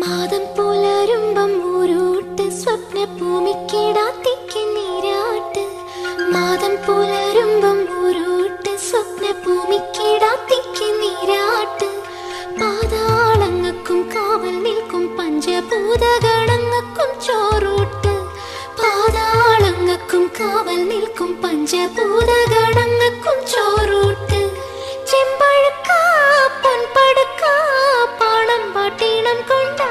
മാതം പുലരുമ്പം ഊരൂട്ട് സ്വപ്ന ഭൂമിക്കിടാത്തിക്ക് നീരാട്ട്. മാതം പുലരുമ്പം ഊരൂട്ട് സ്വപ്ന ഭൂമിക്കിടാത്തിക്ക് നീരാട്ട്. പാതാളങ്ങൾക്കും കാവൽ നിൽക്കും പഞ്ചഭൂതഗണങ്ങൾക്കും ചോറൂട്ട്. പാതാളങ്ങൾക്കും കാവൽ നിൽക്കും പഞ്ചഭൂതഗണങ്ങൾക്കും ചോറൂട്ട്. ചെമ്പഴുക്ക പൊൻപടുക്ക പാണം പാട്ടീണം കൊണ്ടാ